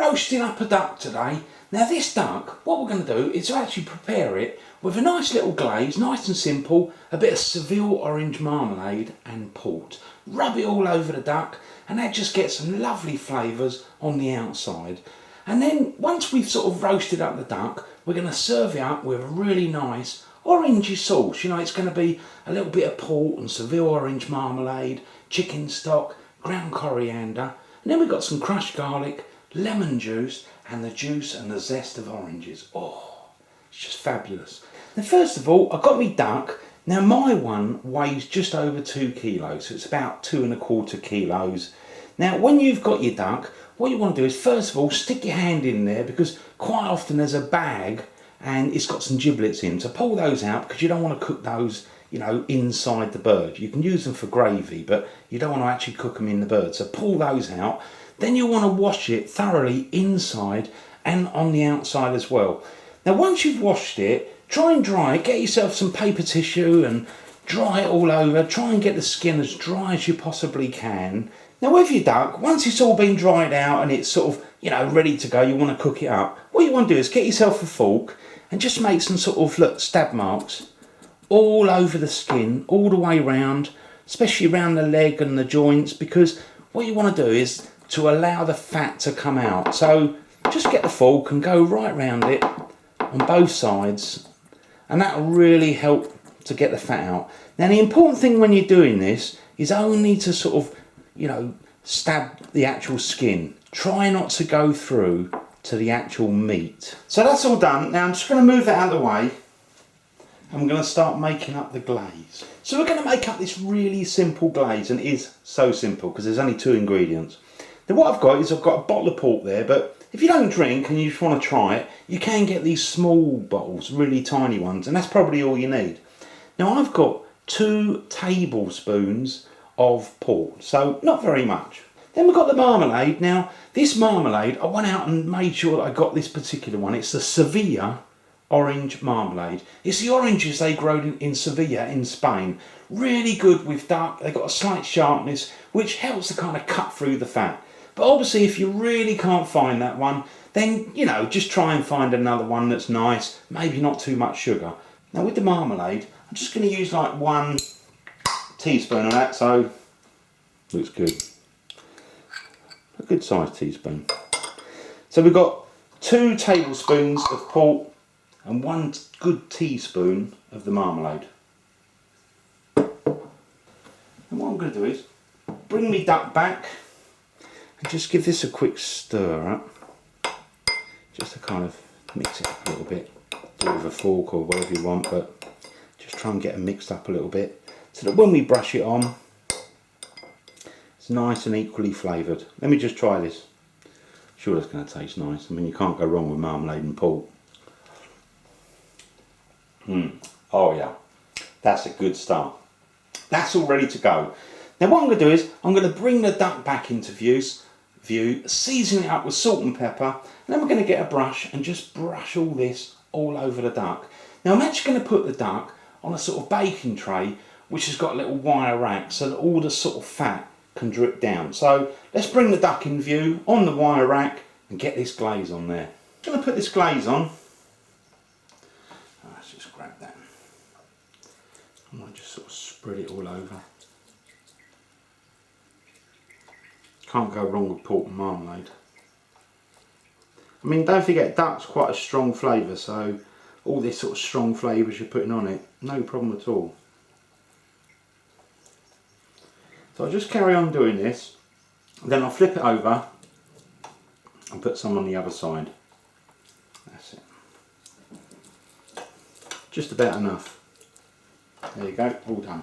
roasting up a duck today. Now this duck, what we're going to do is to actually prepare it with a nice little glaze, nice and simple, a bit of Seville orange marmalade and port. Rub it all over the duck and that just gets some lovely flavours on the outside. And then once we've sort of roasted up the duck, we're going to serve it up with a really nice orangey sauce. You know, it's going to be a little bit of port and Seville orange marmalade, chicken stock, ground coriander, and then we've got some crushed garlic, lemon juice, and the juice and the zest of oranges. Oh, it's just fabulous. Now first of all, I've got my duck. Now my one weighs just over 2 kilos, so it's about 2¼ kilos. Now when you've got your duck, what you want to do is first of all stick your hand in there, because quite often there's a bag and it's got some giblets in. So pull those out, because you don't want to cook those, you know, inside the bird. You can use them for gravy, but you don't want to actually cook them in the bird. So pull those out. Then you want to wash it thoroughly inside and on the outside as well. Now once you've washed it, try and dry it. Get yourself some paper tissue and dry it all over. Try and get the skin as dry as you possibly can. Now with your duck, once it's all been dried out and it's sort of, you know, ready to go, you want to cook it up. What you want to do is get yourself a fork and just make some sort of, look, stab marks all over the skin, all the way round, especially around the leg and the joints, because what you want to do is to allow the fat to come out. So just get the fork and go right round it on both sides, and that will really help to get the fat out. Now the important thing when you're doing this is only to sort of, you know, stab the actual skin. Try not to go through to the actual meat. So that's all done. Now I'm just going to move that out of the way. I'm going to start making up the glaze. So we're going to make up this really simple glaze, and it is so simple because there's only 2 ingredients. Now what I've got is I've got a bottle of port there, but if you don't drink and you just want to try it, you can get these small bottles, really tiny ones, and that's probably all you need. Now I've got 2 tablespoons of port, so not very much. Then we've got the marmalade. Now this marmalade, I went out and made sure that I got this particular one. It's the Sevilla orange marmalade. It's the oranges they grow in Sevilla in Spain. Really good with duck. They've got a slight sharpness which helps to kind of cut through the fat. But obviously if you really can't find that one, then, you know, just try and find another one that's nice, maybe not too much sugar. Now with the marmalade, I'm just going to use like 1 teaspoon of that, so looks good. A good sized teaspoon. So we've got 2 tablespoons of port and 1 good teaspoon of the marmalade. And what I'm going to do is bring my duck back and just give this a quick stir up, just to kind of mix it up a little bit. Do it with a fork or whatever you want, but just try and get it mixed up a little bit so that when we brush it on, it's nice and equally flavoured. Let me just try this. Sure, that's going to taste nice. I mean, you can't go wrong with marmalade and port. Oh yeah, that's a good start. That's all ready to go. Now what I'm going to do is I'm going to bring the duck back into view, season it up with salt and pepper, and then we're going to get a brush and just brush all this all over the duck. Now I'm actually going to put the duck on a sort of baking tray which has got a little wire rack so that all the sort of fat can drip down. So let's bring the duck in view on the wire rack and get this glaze on there. I'm going to put this glaze on. Let's just grab that. I might just sort of spread it all over. Can't go wrong with port and marmalade. I mean, don't forget, duck's quite a strong flavour, so all this sort of strong flavours you're putting on it, no problem at all. So I'll just carry on doing this, then I'll flip it over and put some on the other side. That's it. Just about enough. There you go, all done.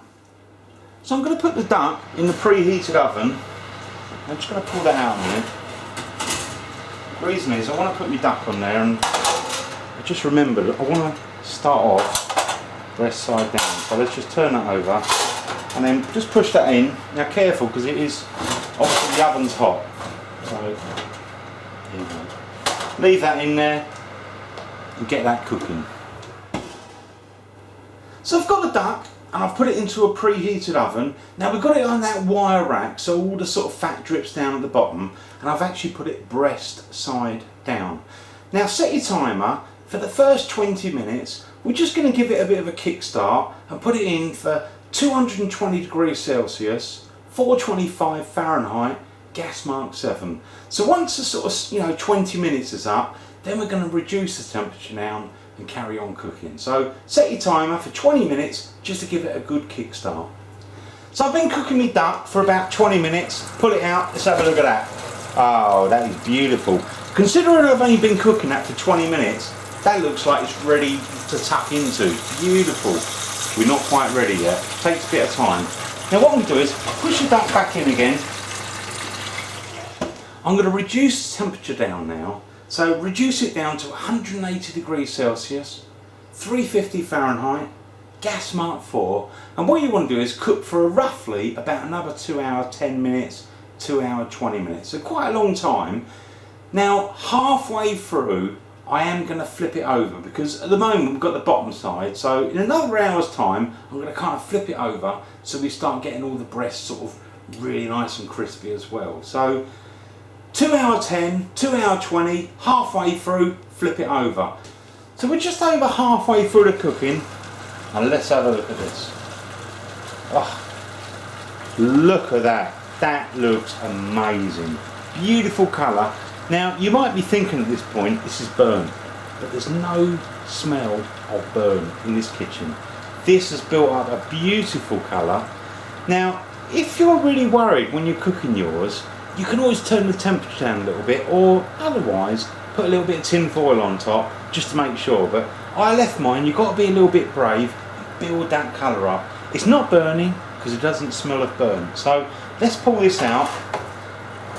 So I'm going to put the duck in the preheated oven. I'm just going to pull that out in there. The reason is I want to put my duck on there, and I just remembered I want to start off breast side down. So let's just turn that over and then just push that in. Now careful, because it is, obviously the oven's hot. So here we go. Leave that in there and get that cooking. So I've got the duck and I've put it into a preheated oven. Now we've got it on that wire rack so all the sort of fat drips down at the bottom, and I've actually put it breast side down. Now set your timer for the first 20 minutes. We're just going to give it a bit of a kickstart and put it in for 220 degrees Celsius, 425 Fahrenheit, gas mark 7. So once the sort of 20 minutes is up, then we're going to reduce the temperature down and carry on cooking. So set your timer for 20 minutes just to give it a good kickstart. So I've been cooking my duck for about 20 minutes. Pull it out, let's have a look at that. Oh, that is beautiful. Considering I've only been cooking that for 20 minutes, that looks like it's ready to tuck into. Beautiful. We're not quite ready yet. Takes a bit of time. Now what I'm going to do is push the duck back in again. I'm going to reduce the temperature down now. So reduce it down to 180 degrees Celsius, 350 Fahrenheit, gas mark 4. And what you want to do is cook for roughly about another 2 hours, 10 minutes, 2 hours, 20 minutes. So quite a long time. Now halfway through, I am going to flip it over because at the moment we've got the bottom side. So in another hour's time, I'm going to kind of flip it over so we start getting all the breasts sort of really nice and crispy as well. So 2 hour 10, 2 hour 20, halfway through, flip it over. So we're just over halfway through the cooking, and let's have a look at this. Oh, look at that. That looks amazing. Beautiful colour. Now you might be thinking at this point this is burnt, but there's no smell of burn in this kitchen. This has built up a beautiful colour. Now if you're really worried when you're cooking yours, you can always turn the temperature down a little bit, or otherwise put a little bit of tin foil on top just to make sure. But I left mine. You've got to be a little bit brave and build that colour up. It's not burning because it doesn't smell of burn. So let's pull this out.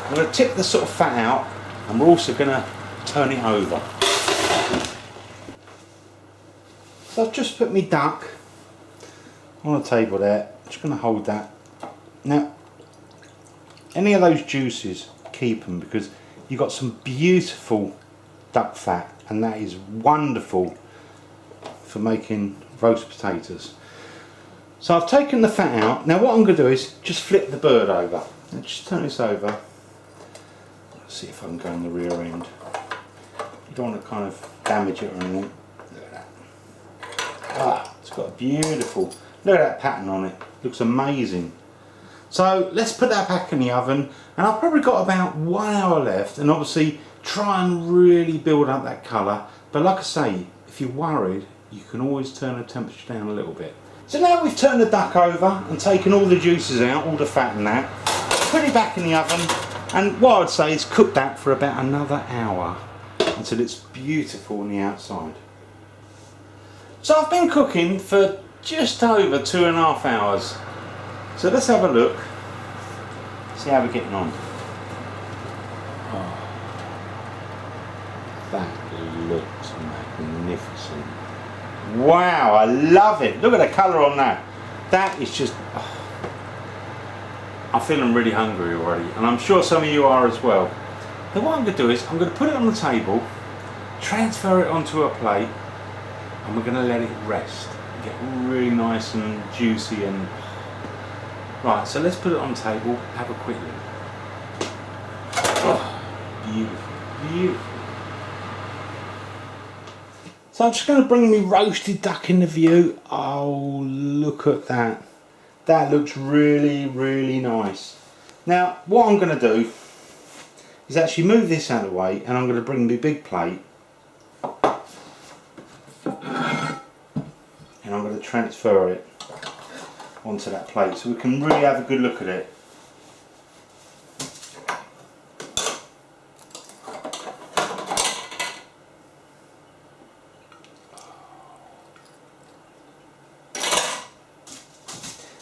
I'm going to tip the sort of fat out, and we're also going to turn it over. So I've just put my duck on the table there. I'm just going to hold that. Now any of those juices, keep them, because you've got some beautiful duck fat, and that is wonderful for making roast potatoes. So I've taken the fat out. Now what I'm going to do is just flip the bird over. Now just turn this over. Let's see if I can go on the rear end. You don't want to kind of damage it or anything. Look at that. Ah, it's got a beautiful, look at that pattern on it. Looks amazing. So let's put that back in the oven, and I've probably got about 1 hour left, and obviously try and really build up that colour. But like I say, if you're worried, you can always turn the temperature down a little bit. So now we've turned the duck over and taken all the juices out, all the fat and that, put it back in the oven, and what I'd say is cook that for about another hour until it's beautiful on the outside. So I've been cooking for just over 2.5 hours. So let's have a look, see how we're getting on. Oh, that looks magnificent. Wow, I love it. Look at the colour on that. That is just, oh, I'm feeling really hungry already, and I'm sure some of you are as well. Now what I'm going to do is I'm going to put it on the table, transfer it onto a plate, and we're going to let it rest. Get really nice and juicy and... Right, so let's put it on the table, have a quick look. Oh, beautiful, beautiful. So I'm just going to bring me roasted duck in the view. Oh, look at that. That looks really, really nice. Now, what I'm going to do is actually move this out of the way, and I'm going to bring my big plate. And I'm going to transfer it onto that plate so we can really have a good look at it.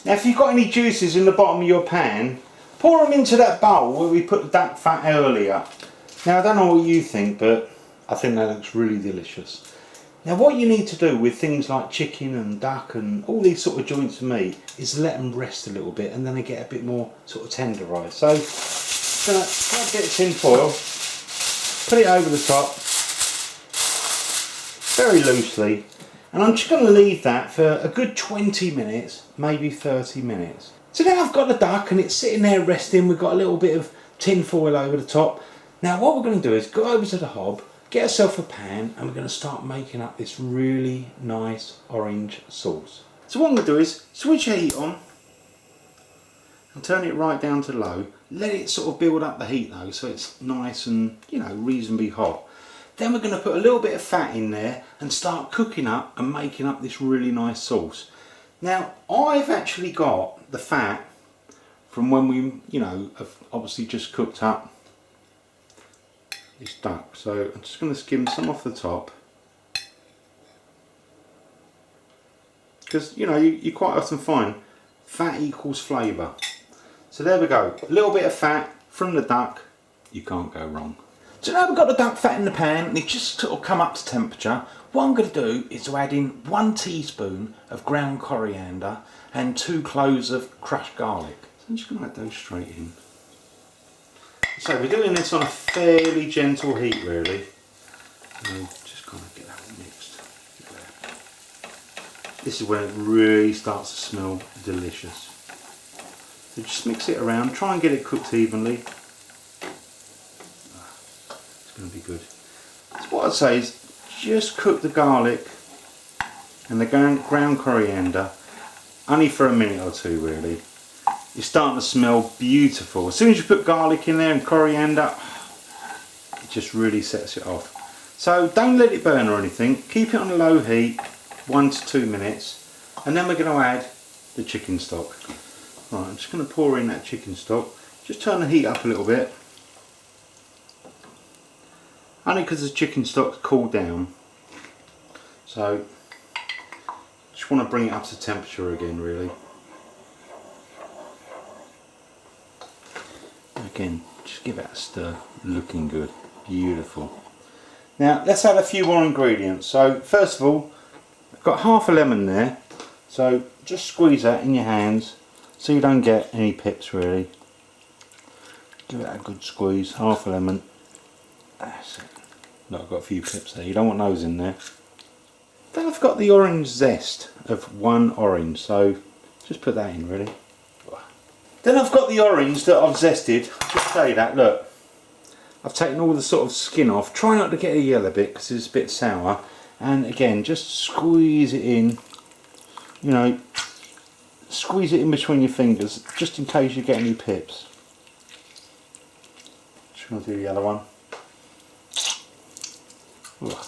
Now if you've got any juices in the bottom of your pan, pour them into that bowl where we put the duck fat earlier. Now I don't know what you think, but I think that looks really delicious. Now what you need to do with things like chicken and duck and all these sort of joints of meat is let them rest a little bit, and then they get a bit more sort of tenderised. So I'm going to grab a bit of tin foil, put it over the top very loosely, And I'm just going to leave that for a good 20 minutes, maybe 30 minutes. So now I've got the duck and it's sitting there resting. We've got a little bit of tin foil over the top. Now what we're going to do is go over to the hob, get ourselves a pan, and we're going to start making up this really nice orange sauce. So what I'm going to do is switch the heat on and turn it right down to low. Let it sort of build up the heat though, so it's nice and, you know, reasonably hot. Then we're going to put a little bit of fat in there and start cooking up and making up this really nice sauce. Now I've actually got the fat from when we, you know, have obviously just cooked up this duck. So I'm just going to skim some off the top, because you know you quite often find fat equals flavour. So there we go, a little bit of fat from the duck, you can't go wrong. So now we've got the duck fat in the pan and it just sort of come up to temperature. What I'm going to do is to add in 1 teaspoon of ground coriander and 2 cloves of crushed garlic. So I'm just going to add those straight in. So we're doing this on a fairly gentle heat really. And just kind of get that all mixed. This is when it really starts to smell delicious. So just mix it around, try and get it cooked evenly. It's going to be good. So what I'd say is just cook the garlic and the ground coriander only for a minute or two really. It's starting to smell beautiful. As soon as you put garlic in there and coriander, it just really sets it off. So don't let it burn or anything. Keep it on a low heat, 1 to 2 minutes, and then we're going to add the chicken stock. Right, I'm just going to pour in that chicken stock. Just turn the heat up a little bit. Only because the chicken stock's cooled down. So just want to bring it up to temperature again really. Again, just give it a stir. Looking good, beautiful. Now let's add a few more ingredients. So first of all, I've got half a lemon there. So just squeeze that in your hands so you don't get any pips really. Give it a good squeeze, half a lemon. That's it. Look, I've got a few pips there, you don't want those in there. Then I've got the orange zest of 1 orange, so just put that in really. Then I've got the orange that I've zested. Just say that, look. I've taken all the sort of skin off. Try not to get a yellow bit because it's a bit sour. And again, just squeeze it in. You know, squeeze it in between your fingers just in case you get any pips. Just going to do the other one. Ugh.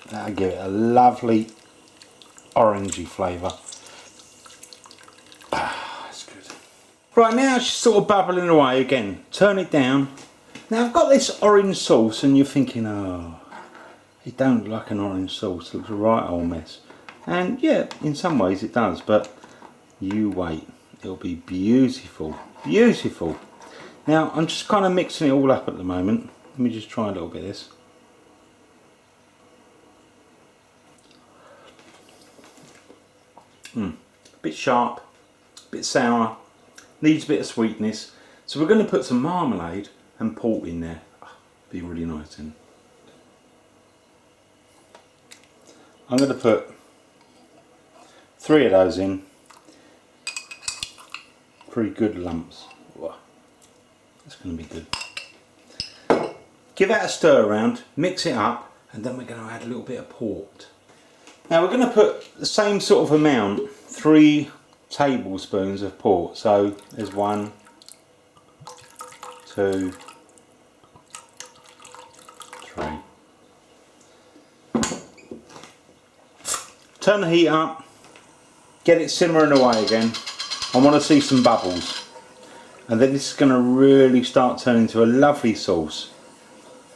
That'll give it a lovely orangey flavour. That's good. Right, now it's just sort of bubbling away again. Turn it down. Now I've got this orange sauce and you're thinking, oh, it don't look like an orange sauce. It looks a right old mess. And yeah, in some ways it does, but you wait. It'll be beautiful. Beautiful. Now I'm just kind of mixing it all up at the moment. Let me just try a little bit of this. Bit sharp, bit sour, needs a bit of sweetness. So we're going to put some marmalade and port in there. Be really nice then. I'm going to put 3 of those in. Pretty good lumps. That's going to be good. Give that a stir around, mix it up, and then we're going to add a little bit of port. Now we're going to put the same sort of amount, 3 tablespoons of port. So there's 1, 2, 3. Turn the heat up, get it simmering away again. I want to see some bubbles. And then this is going to really start turning into a lovely sauce.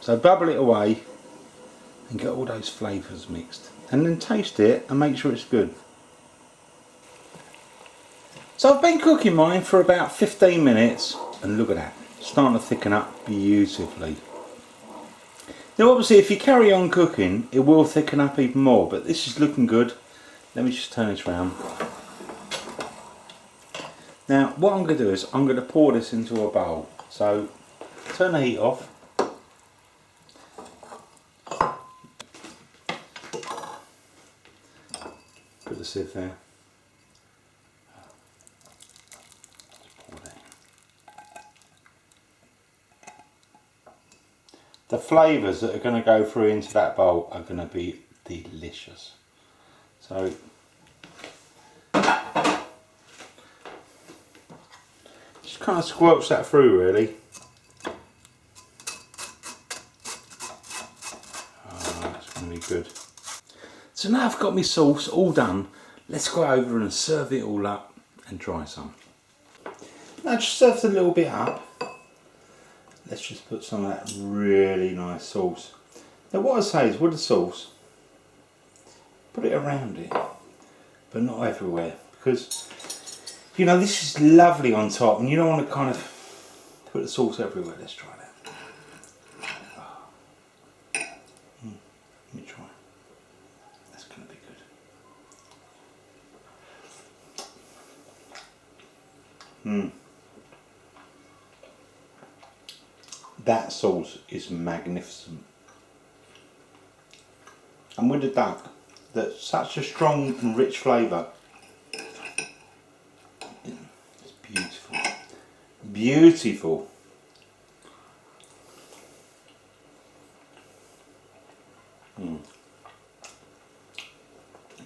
So bubble it away and get all those flavours mixed. And then taste it and make sure it's good. So I've been cooking mine for about 15 minutes and look at that, starting to thicken up beautifully. Now obviously if you carry on cooking it will thicken up even more, but this is looking good. Let me just turn this around. Now what I'm going to do is I'm going to pour this into a bowl. So turn turn the heat off. Put the sieve there. The flavours that are going to go through into that bowl are going to be delicious. So just kind of squelch that through really. Oh, that's going to be good. So now I've got my sauce all done, let's go over and serve it all up and try some. Now just serve it a little bit up. Let's just put some of that really nice sauce. Now what I say is with the sauce, put it around it, but not everywhere, because you know this is lovely on top and you don't want to kind of put the sauce everywhere. Let's try that. Oh. Let me try. That's going to be good. That sauce is magnificent. And with the duck, that's such a strong and rich flavour. It's beautiful. Beautiful.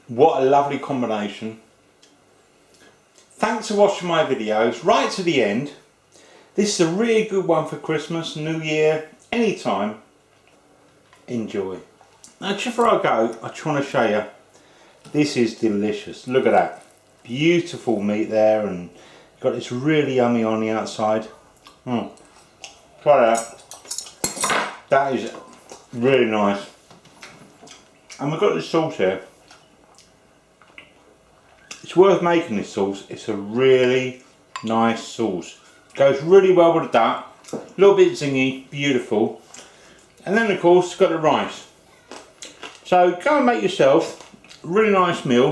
What a lovely combination. Thanks for watching my videos right to the end. This is a really good one for Christmas, New Year, anytime. Enjoy. Now just before I go, I just want to show you, this is delicious. Look at that. Beautiful meat there, and you've got this really yummy on the outside. Try that. That is really nice. And we've got this sauce here. It's worth making this sauce. It's a really nice sauce. Goes really well with the duck, a little bit zingy, beautiful. And then of course got the rice. So go and make yourself a really nice meal.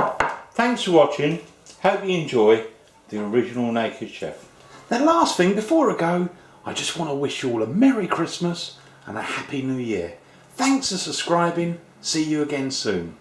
Thanks for watching, hope you enjoy the original Naked Chef. The last thing before I go, I just want to wish you all a Merry Christmas and a Happy New Year. Thanks for subscribing, see you again soon.